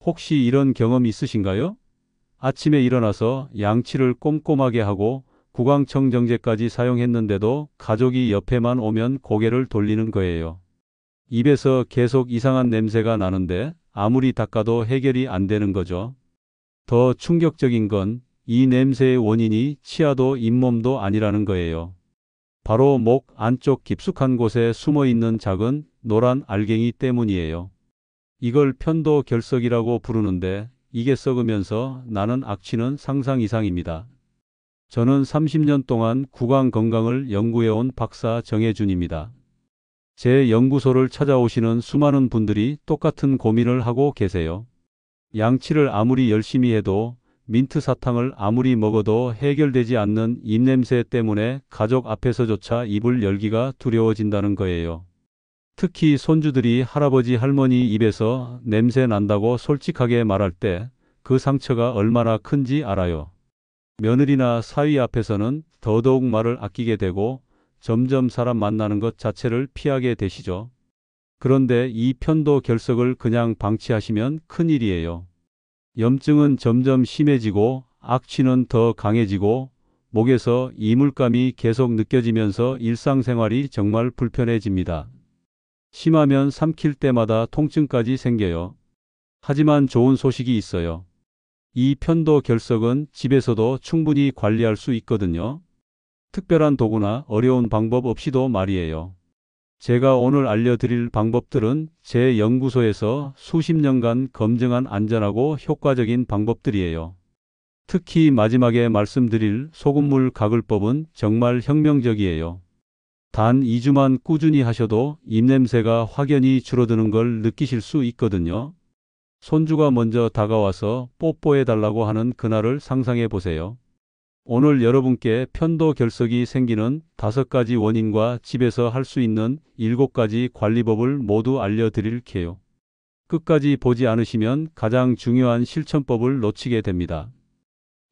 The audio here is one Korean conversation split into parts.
혹시 이런 경험 있으신가요? 아침에 일어나서 양치를 꼼꼼하게 하고 구강청정제까지 사용했는데도 가족이 옆에만 오면 고개를 돌리는 거예요. 입에서 계속 이상한 냄새가 나는데 아무리 닦아도 해결이 안 되는 거죠. 더 충격적인 건 이 냄새의 원인이 치아도 잇몸도 아니라는 거예요. 바로 목 안쪽 깊숙한 곳에 숨어 있는 작은 노란 알갱이 때문이에요. 이걸 편도결석이라고 부르는데 이게 썩으면서 나는 악취는 상상 이상입니다. 저는 30년 동안 구강 건강을 연구해온 박사 정혜준입니다. 제 연구소를 찾아오시는 수많은 분들이 똑같은 고민을 하고 계세요. 양치를 아무리 열심히 해도 민트 사탕을 아무리 먹어도 해결되지 않는 입냄새 때문에 가족 앞에서조차 입을 열기가 두려워진다는 거예요. 특히 손주들이 할아버지 할머니 입에서 냄새 난다고 솔직하게 말할 때 그 상처가 얼마나 큰지 알아요. 며느리나 사위 앞에서는 더더욱 말을 아끼게 되고 점점 사람 만나는 것 자체를 피하게 되시죠. 그런데 이 편도 결석을 그냥 방치하시면 큰일이에요. 염증은 점점 심해지고 악취는 더 강해지고 목에서 이물감이 계속 느껴지면서 일상생활이 정말 불편해집니다. 심하면 삼킬 때마다 통증까지 생겨요. 하지만 좋은 소식이 있어요. 이 편도 결석은 집에서도 충분히 관리할 수 있거든요. 특별한 도구나 어려운 방법 없이도 말이에요. 제가 오늘 알려드릴 방법들은 제 연구소에서 수십 년간 검증한 안전하고 효과적인 방법들이에요. 특히 마지막에 말씀드릴 소금물 가글법은 정말 혁명적이에요. 단 2주만 꾸준히 하셔도 입냄새가 확연히 줄어드는 걸 느끼실 수 있거든요. 손주가 먼저 다가와서 뽀뽀해달라고 하는 그날을 상상해 보세요. 오늘 여러분께 편도 결석이 생기는 5가지 원인과 집에서 할 수 있는 7가지 관리법을 모두 알려드릴게요. 끝까지 보지 않으시면 가장 중요한 실천법을 놓치게 됩니다.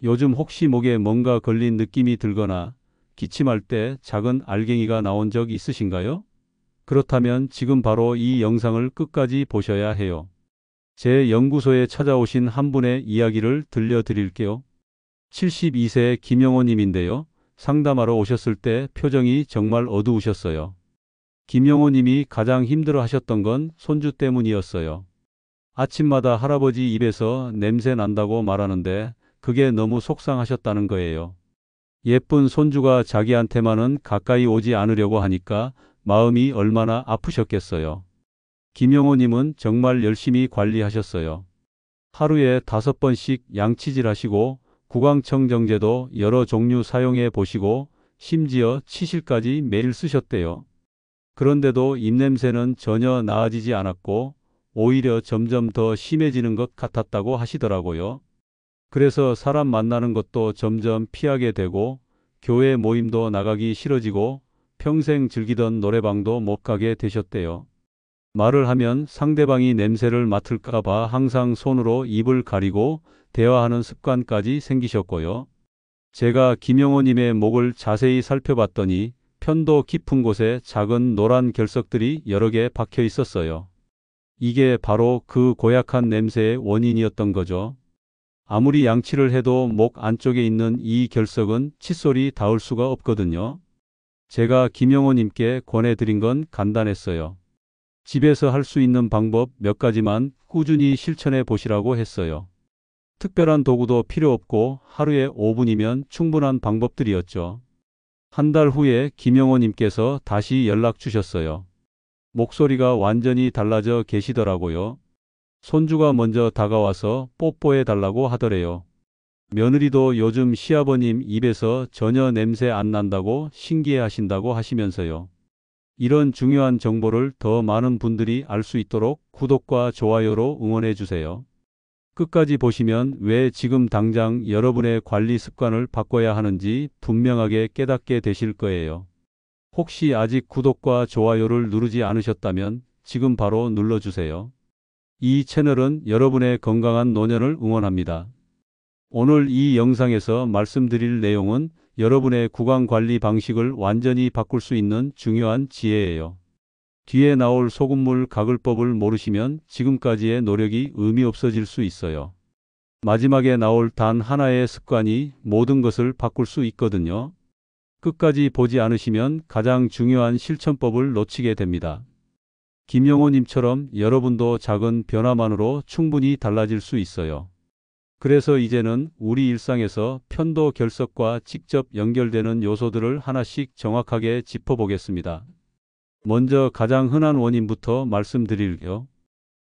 요즘 혹시 목에 뭔가 걸린 느낌이 들거나 기침할 때 작은 알갱이가 나온 적 있으신가요? 그렇다면 지금 바로 이 영상을 끝까지 보셔야 해요. 제 연구소에 찾아오신 한 분의 이야기를 들려드릴게요. 72세 김영호님인데요. 상담하러 오셨을 때 표정이 정말 어두우셨어요. 김영호님이 가장 힘들어 하셨던 건 손주 때문이었어요. 아침마다 할아버지 입에서 냄새 난다고 말하는데 그게 너무 속상하셨다는 거예요. 예쁜 손주가 자기한테만은 가까이 오지 않으려고 하니까 마음이 얼마나 아프셨겠어요. 김영호님은 정말 열심히 관리하셨어요. 하루에 5번씩 양치질 하시고 구강청정제도 여러 종류 사용해 보시고 심지어 치실까지 매일 쓰셨대요. 그런데도 입냄새는 전혀 나아지지 않았고 오히려 점점 더 심해지는 것 같았다고 하시더라고요. 그래서 사람 만나는 것도 점점 피하게 되고 교회 모임도 나가기 싫어지고 평생 즐기던 노래방도 못 가게 되셨대요. 말을 하면 상대방이 냄새를 맡을까 봐 항상 손으로 입을 가리고 대화하는 습관까지 생기셨고요. 제가 김영호님의 목을 자세히 살펴봤더니 편도 깊은 곳에 작은 노란 결석들이 여러 개 박혀 있었어요. 이게 바로 그 고약한 냄새의 원인이었던 거죠. 아무리 양치를 해도 목 안쪽에 있는 이 결석은 칫솔이 닿을 수가 없거든요. 제가 김영호님께 권해드린 건 간단했어요. 집에서 할 수 있는 방법 몇 가지만 꾸준히 실천해 보시라고 했어요. 특별한 도구도 필요 없고 하루에 5분이면 충분한 방법들이었죠. 한 달 후에 김영호님께서 다시 연락 주셨어요. 목소리가 완전히 달라져 계시더라고요. 손주가 먼저 다가와서 뽀뽀해 달라고 하더래요. 며느리도 요즘 시아버님 입에서 전혀 냄새 안 난다고 신기해 하신다고 하시면서요. 이런 중요한 정보를 더 많은 분들이 알 수 있도록 구독과 좋아요로 응원해 주세요. 끝까지 보시면 왜 지금 당장 여러분의 관리 습관을 바꿔야 하는지 분명하게 깨닫게 되실 거예요. 혹시 아직 구독과 좋아요를 누르지 않으셨다면 지금 바로 눌러주세요. 이 채널은 여러분의 건강한 노년을 응원합니다. 오늘 이 영상에서 말씀드릴 내용은 여러분의 구강 관리 방식을 완전히 바꿀 수 있는 중요한 지혜예요. 뒤에 나올 소금물 가글법을 모르시면 지금까지의 노력이 의미 없어질 수 있어요. 마지막에 나올 단 하나의 습관이 모든 것을 바꿀 수 있거든요. 끝까지 보지 않으시면 가장 중요한 실천법을 놓치게 됩니다. 김영호님처럼 여러분도 작은 변화만으로 충분히 달라질 수 있어요. 그래서 이제는 우리 일상에서 편도 결석과 직접 연결되는 요소들을 하나씩 정확하게 짚어보겠습니다. 먼저 가장 흔한 원인부터 말씀드릴게요.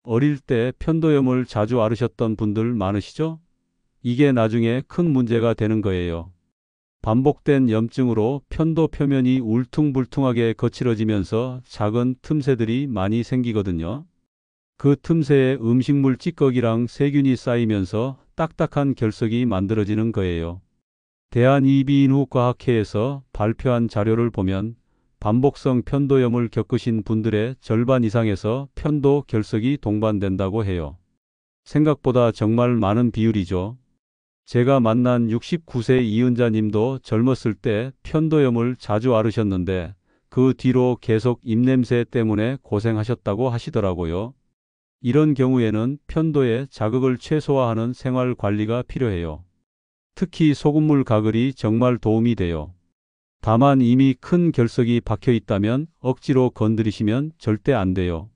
어릴 때 편도염을 자주 앓으셨던 분들 많으시죠? 이게 나중에 큰 문제가 되는 거예요. 반복된 염증으로 편도 표면이 울퉁불퉁하게 거칠어지면서 작은 틈새들이 많이 생기거든요. 그 틈새에 음식물 찌꺼기랑 세균이 쌓이면서 딱딱한 결석이 만들어지는 거예요. 대한이비인후과학회에서 발표한 자료를 보면 반복성 편도염을 겪으신 분들의 절반 이상에서 편도 결석이 동반된다고 해요. 생각보다 정말 많은 비율이죠. 제가 만난 69세 이은자님도 젊었을 때 편도염을 자주 앓으셨는데 그 뒤로 계속 입냄새 때문에 고생하셨다고 하시더라고요. 이런 경우에는 편도의 자극을 최소화하는 생활 관리가 필요해요. 특히 소금물 가글이 정말 도움이 돼요. 다만 이미 큰 결석이 박혀 있다면 억지로 건드리시면 절대 안 돼요.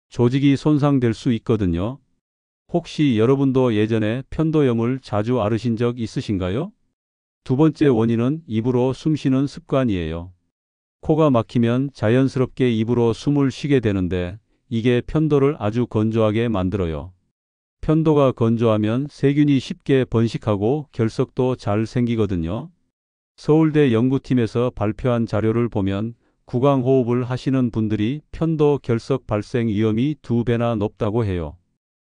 조직이 손상될 수 있거든요. 혹시 여러분도 예전에 편도염을 자주 앓으신 적 있으신가요? 두 번째 원인은 입으로 숨 쉬는 습관이에요. 코가 막히면 자연스럽게 입으로 숨을 쉬게 되는데 이게 편도를 아주 건조하게 만들어요. 편도가 건조하면 세균이 쉽게 번식하고 결석도 잘 생기거든요. 서울대 연구팀에서 발표한 자료를 보면 구강호흡을 하시는 분들이 편도 결석 발생 위험이 2배나 높다고 해요.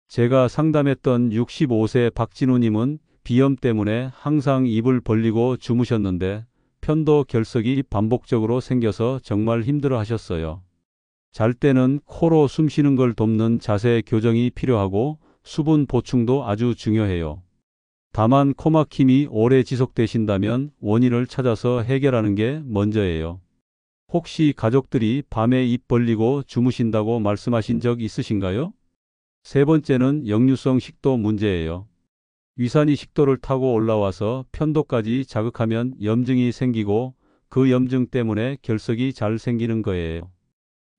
제가 상담했던 65세 박진우님은 비염 때문에 항상 입을 벌리고 주무셨는데 편도 결석이 반복적으로 생겨서 정말 힘들어 하셨어요. 잘 때는 코로 숨 쉬는 걸 돕는 자세 교정이 필요하고 수분 보충도 아주 중요해요. 다만 코막힘이 오래 지속되신다면 원인을 찾아서 해결하는 게 먼저예요. 혹시 가족들이 밤에 입 벌리고 주무신다고 말씀하신 적 있으신가요? 세 번째는 역류성 식도 문제예요. 위산이 식도를 타고 올라와서 편도까지 자극하면 염증이 생기고 그 염증 때문에 결석이 잘 생기는 거예요.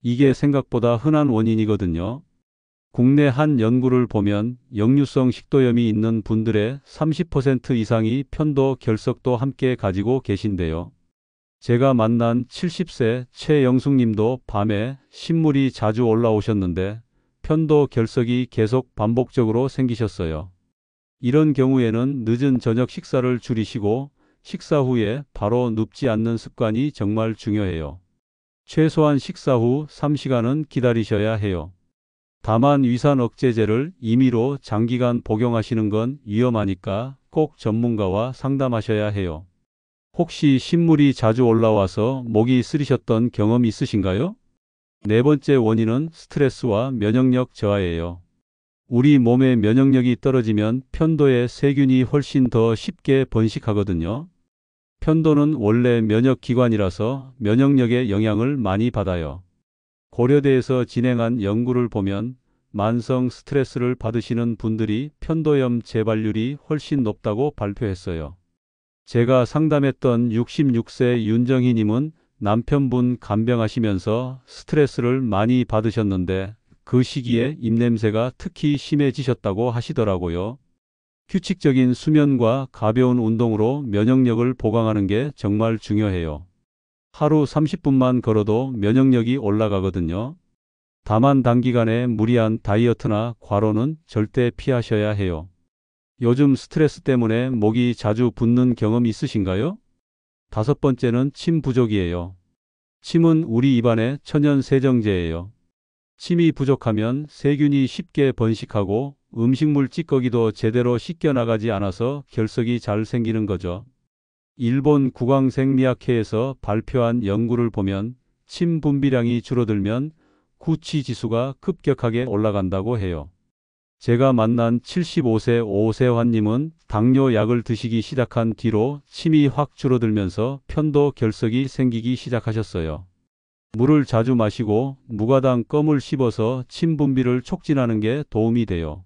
이게 생각보다 흔한 원인이거든요. 국내 한 연구를 보면 역류성 식도염이 있는 분들의 30% 이상이 편도 결석도 함께 가지고 계신데요. 제가 만난 70세 최영숙 님도 밤에 신물이 자주 올라오셨는데 편도 결석이 계속 반복적으로 생기셨어요. 이런 경우에는 늦은 저녁 식사를 줄이시고 식사 후에 바로 눕지 않는 습관이 정말 중요해요. 최소한 식사 후 3시간은 기다리셔야 해요. 다만 위산 억제제를 임의로 장기간 복용하시는 건 위험하니까 꼭 전문가와 상담하셔야 해요. 혹시 신물이 자주 올라와서 목이 쓰리셨던 경험 있으신가요? 네 번째 원인은 스트레스와 면역력 저하예요. 우리 몸의 면역력이 떨어지면 편도에 세균이 훨씬 더 쉽게 번식하거든요. 편도는 원래 면역기관이라서 면역력의 영향을 많이 받아요. 고려대에서 진행한 연구를 보면 만성 스트레스를 받으시는 분들이 편도염 재발률이 훨씬 높다고 발표했어요. 제가 상담했던 66세 윤정희님은 남편분 간병하시면서 스트레스를 많이 받으셨는데 그 시기에 입냄새가 특히 심해지셨다고 하시더라고요. 규칙적인 수면과 가벼운 운동으로 면역력을 보강하는 게 정말 중요해요. 하루 30분만 걸어도 면역력이 올라가거든요. 다만 단기간에 무리한 다이어트나 과로는 절대 피하셔야 해요. 요즘 스트레스 때문에 목이 자주 붓는 경험 있으신가요? 다섯 번째는 침 부족이에요. 침은 우리 입안의 천연 세정제예요. 침이 부족하면 세균이 쉽게 번식하고 음식물 찌꺼기도 제대로 씻겨나가지 않아서 결석이 잘 생기는 거죠. 일본 구강생리학회에서 발표한 연구를 보면 침 분비량이 줄어들면 구취 지수가 급격하게 올라간다고 해요. 제가 만난 75세 오세환님은 당뇨 약을 드시기 시작한 뒤로 침이 확 줄어들면서 편도 결석이 생기기 시작하셨어요. 물을 자주 마시고 무가당 껌을 씹어서 침 분비를 촉진하는 게 도움이 돼요.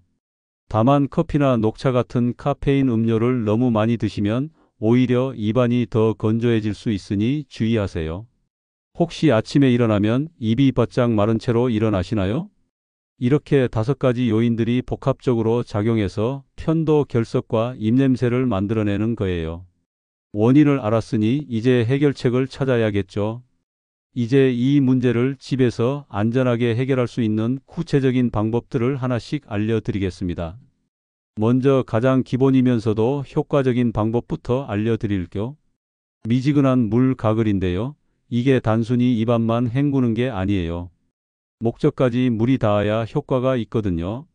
다만 커피나 녹차 같은 카페인 음료를 너무 많이 드시면 오히려 입안이 더 건조해질 수 있으니 주의하세요. 혹시 아침에 일어나면 입이 바짝 마른 채로 일어나시나요? 이렇게 5가지 요인들이 복합적으로 작용해서 편도 결석과 입냄새를 만들어내는 거예요. 원인을 알았으니 이제 해결책을 찾아야겠죠. 이제 이 문제를 집에서 안전하게 해결할 수 있는 구체적인 방법들을 하나씩 알려드리겠습니다. 먼저 가장 기본이면서도 효과적인 방법부터 알려드릴게요. 미지근한 물 가글인데요. 이게 단순히 입안만 헹구는 게 아니에요. 목젖까지 물이 닿아야 효과가 있거든요.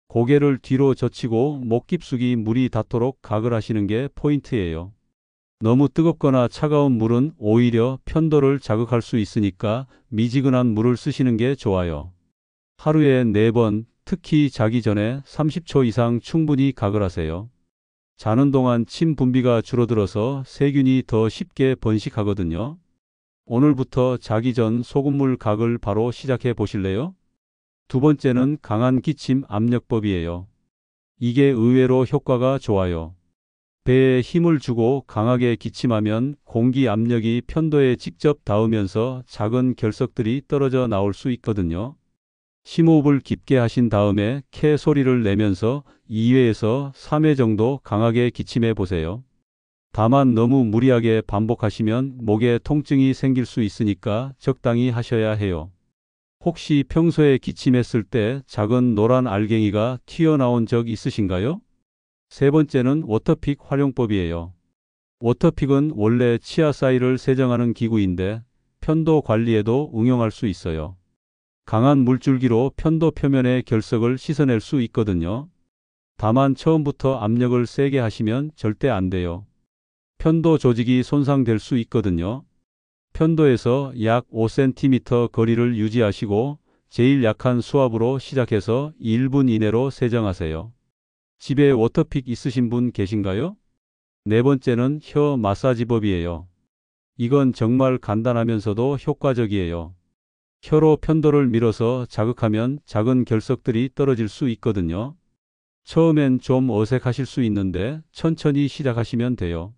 고개를 뒤로 젖히고 목 깊숙이 물이 닿도록 가글하시는 게 포인트예요. 너무 뜨겁거나 차가운 물은 오히려 편도를 자극할 수 있으니까 미지근한 물을 쓰시는 게 좋아요. 하루에 4번, 특히 자기 전에 30초 이상 충분히 가글하세요. 자는 동안 침 분비가 줄어들어서 세균이 더 쉽게 번식하거든요. 오늘부터 자기 전 소금물 가글 바로 시작해 보실래요? 두 번째는 강한 기침 압력법이에요. 이게 의외로 효과가 좋아요. 배에 힘을 주고 강하게 기침하면 공기 압력이 편도에 직접 닿으면서 작은 결석들이 떨어져 나올 수 있거든요. 심호흡을 깊게 하신 다음에 캐 소리를 내면서 2회에서 3회 정도 강하게 기침해 보세요. 다만 너무 무리하게 반복하시면 목에 통증이 생길 수 있으니까 적당히 하셔야 해요. 혹시 평소에 기침했을 때 작은 노란 알갱이가 튀어나온 적 있으신가요? 세 번째는 워터픽 활용법이에요. 워터픽은 원래 치아 사이를 세정하는 기구인데 편도 관리에도 응용할 수 있어요. 강한 물줄기로 편도 표면의 결석을 씻어낼 수 있거든요. 다만 처음부터 압력을 세게 하시면 절대 안 돼요. 편도 조직이 손상될 수 있거든요. 편도에서 약 5cm 거리를 유지하시고 제일 약한 수압으로 시작해서 1분 이내로 세정하세요. 집에 워터픽 있으신 분 계신가요? 네 번째는 혀 마사지법이에요. 이건 정말 간단하면서도 효과적이에요. 혀로 편도를 밀어서 자극하면 작은 결석들이 떨어질 수 있거든요. 처음엔 좀 어색하실 수 있는데 천천히 시작하시면 돼요.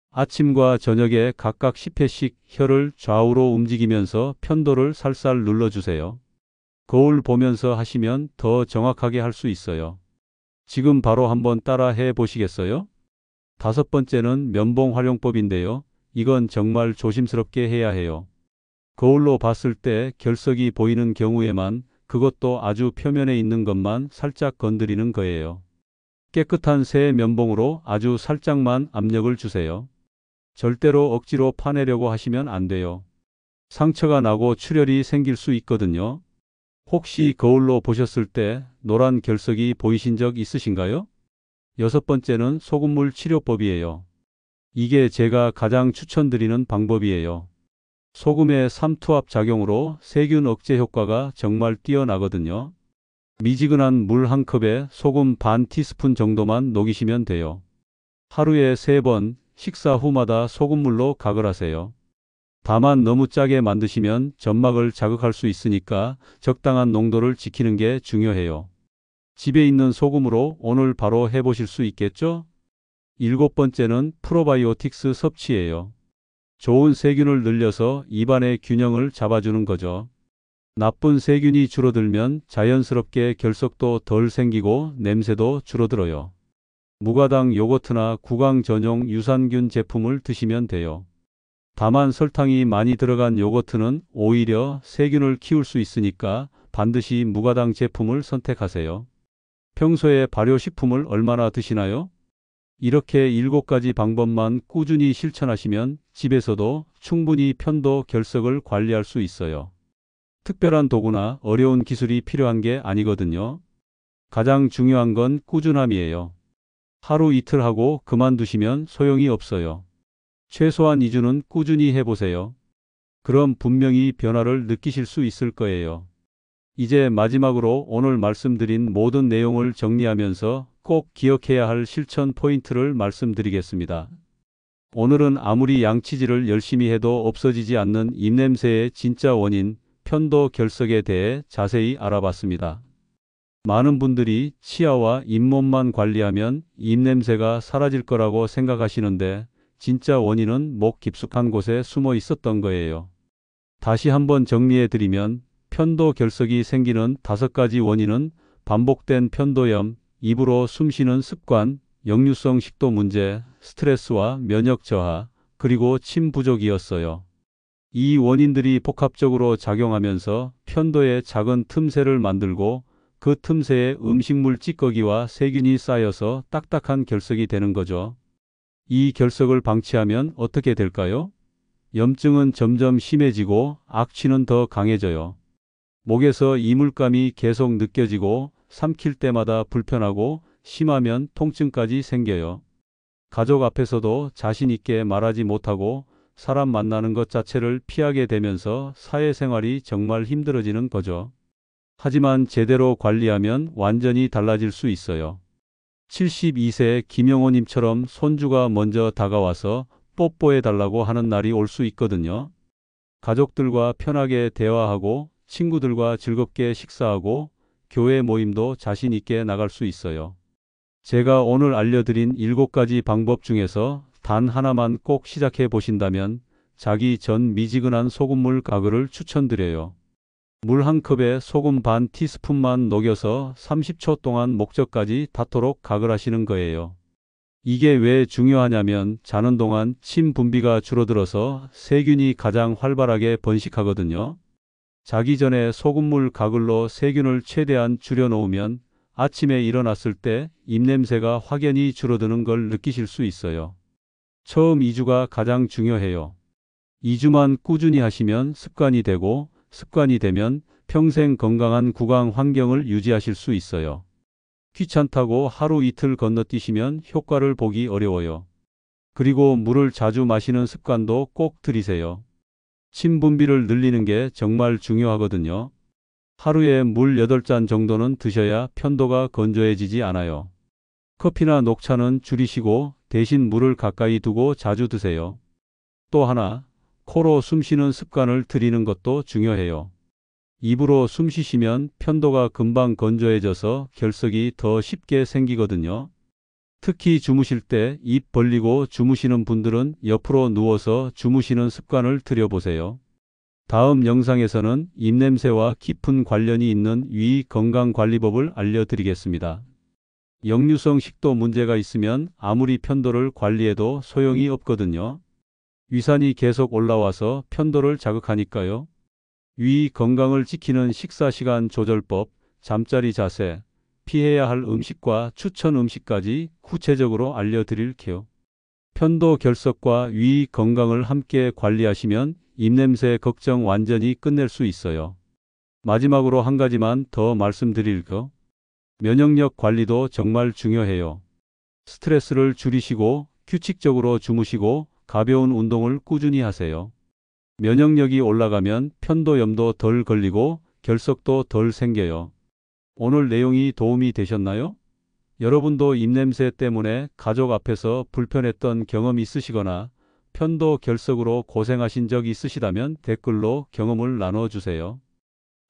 아침과 저녁에 각각 10회씩 혀를 좌우로 움직이면서 편도를 살살 눌러주세요. 거울 보면서 하시면 더 정확하게 할 수 있어요. 지금 바로 한번 따라 해 보시겠어요? 다섯 번째는 면봉 활용법인데요. 이건 정말 조심스럽게 해야 해요. 거울로 봤을 때 결석이 보이는 경우에만, 그것도 아주 표면에 있는 것만 살짝 건드리는 거예요. 깨끗한 새 면봉으로 아주 살짝만 압력을 주세요. 절대로 억지로 파내려고 하시면 안 돼요. 상처가 나고 출혈이 생길 수 있거든요. 혹시 거울로 보셨을 때 노란 결석이 보이신 적 있으신가요? 여섯 번째는 소금물 치료법이에요. 이게 제가 가장 추천드리는 방법이에요. 소금의 삼투압 작용으로 세균 억제 효과가 정말 뛰어나거든요. 미지근한 물 한 컵에 소금 반 티스푼 정도만 녹이시면 돼요. 하루에 3번, 식사 후마다 소금물로 가글하세요. 다만 너무 짜게 만드시면 점막을 자극할 수 있으니까 적당한 농도를 지키는 게 중요해요. 집에 있는 소금으로 오늘 바로 해보실 수 있겠죠? 일곱 번째는 프로바이오틱스 섭취예요. 좋은 세균을 늘려서 입안의 균형을 잡아주는 거죠. 나쁜 세균이 줄어들면 자연스럽게 결석도 덜 생기고 냄새도 줄어들어요. 무가당 요거트나 구강 전용 유산균 제품을 드시면 돼요. 다만 설탕이 많이 들어간 요거트는 오히려 세균을 키울 수 있으니까 반드시 무가당 제품을 선택하세요. 평소에 발효식품을 얼마나 드시나요? 이렇게 7가지 방법만 꾸준히 실천하시면 집에서도 충분히 편도 결석을 관리할 수 있어요. 특별한 도구나 어려운 기술이 필요한 게 아니거든요. 가장 중요한 건 꾸준함이에요. 하루 이틀 하고 그만두시면 소용이 없어요. 최소한 2주는 꾸준히 해보세요. 그럼 분명히 변화를 느끼실 수 있을 거예요. 이제 마지막으로 오늘 말씀드린 모든 내용을 정리하면서 꼭 기억해야 할 실천 포인트를 말씀드리겠습니다. 오늘은 아무리 양치질을 열심히 해도 없어지지 않는 입냄새의 진짜 원인, 편도 결석에 대해 자세히 알아봤습니다. 많은 분들이 치아와 잇몸만 관리하면 입냄새가 사라질 거라고 생각하시는데 진짜 원인은 목 깊숙한 곳에 숨어 있었던 거예요. 다시 한번 정리해 드리면 편도 결석이 생기는 5가지 원인은 반복된 편도염, 입으로 숨쉬는 습관, 역류성 식도 문제, 스트레스와 면역 저하, 그리고 침 부족이었어요. 이 원인들이 복합적으로 작용하면서 편도에 작은 틈새를 만들고 그 틈새에 음식물 찌꺼기와 세균이 쌓여서 딱딱한 결석이 되는 거죠. 이 결석을 방치하면 어떻게 될까요? 염증은 점점 심해지고 악취는 더 강해져요. 목에서 이물감이 계속 느껴지고 삼킬 때마다 불편하고 심하면 통증까지 생겨요. 가족 앞에서도 자신 있게 말하지 못하고 사람 만나는 것 자체를 피하게 되면서 사회생활이 정말 힘들어지는 거죠. 하지만 제대로 관리하면 완전히 달라질 수 있어요. 72세 김영호님처럼 손주가 먼저 다가와서 뽀뽀해 달라고 하는 날이 올 수 있거든요. 가족들과 편하게 대화하고 친구들과 즐겁게 식사하고 교회 모임도 자신 있게 나갈 수 있어요. 제가 오늘 알려드린 7가지 방법 중에서 단 하나만 꼭 시작해 보신다면 자기 전 미지근한 소금물 가글을 추천드려요. 물 한 컵에 소금 반 티스푼만 녹여서 30초 동안 목젖까지 닿도록 가글하시는 거예요. 이게 왜 중요하냐면 자는 동안 침 분비가 줄어들어서 세균이 가장 활발하게 번식하거든요. 자기 전에 소금물 가글로 세균을 최대한 줄여놓으면 아침에 일어났을 때 입냄새가 확연히 줄어드는 걸 느끼실 수 있어요. 처음 2주가 가장 중요해요. 2주만 꾸준히 하시면 습관이 되고 습관이 되면 평생 건강한 구강 환경을 유지하실 수 있어요. 귀찮다고 하루 이틀 건너뛰시면 효과를 보기 어려워요. 그리고 물을 자주 마시는 습관도 꼭 들이세요. 침 분비를 늘리는 게 정말 중요하거든요. 하루에 물 8잔 정도는 드셔야 편도가 건조해지지 않아요. 커피나 녹차는 줄이시고 대신 물을 가까이 두고 자주 드세요. 또 하나, 코로 숨쉬는 습관을 들이는 것도 중요해요. 입으로 숨 쉬시면 편도가 금방 건조해져서 결석이 더 쉽게 생기거든요. 특히 주무실 때 입 벌리고 주무시는 분들은 옆으로 누워서 주무시는 습관을 들여보세요. 다음 영상에서는 입냄새와 깊은 관련이 있는 위 건강관리법을 알려드리겠습니다. 역류성 식도 문제가 있으면 아무리 편도를 관리해도 소용이 없거든요. 위산이 계속 올라와서 편도를 자극하니까요. 위 건강을 지키는 식사시간 조절법, 잠자리 자세, 피해야 할 음식과 추천 음식까지 구체적으로 알려드릴게요. 편도 결석과 위 건강을 함께 관리하시면 입냄새 걱정 완전히 끝낼 수 있어요. 마지막으로 한 가지만 더 말씀드릴게요. 면역력 관리도 정말 중요해요. 스트레스를 줄이시고 규칙적으로 주무시고 가벼운 운동을 꾸준히 하세요. 면역력이 올라가면 편도염도 덜 걸리고 결석도 덜 생겨요. 오늘 내용이 도움이 되셨나요? 여러분도 입냄새 때문에 가족 앞에서 불편했던 경험 있으시거나 편도 결석으로 고생하신 적 있으시다면 댓글로 경험을 나눠주세요.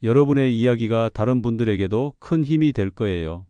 여러분의 이야기가 다른 분들에게도 큰 힘이 될 거예요.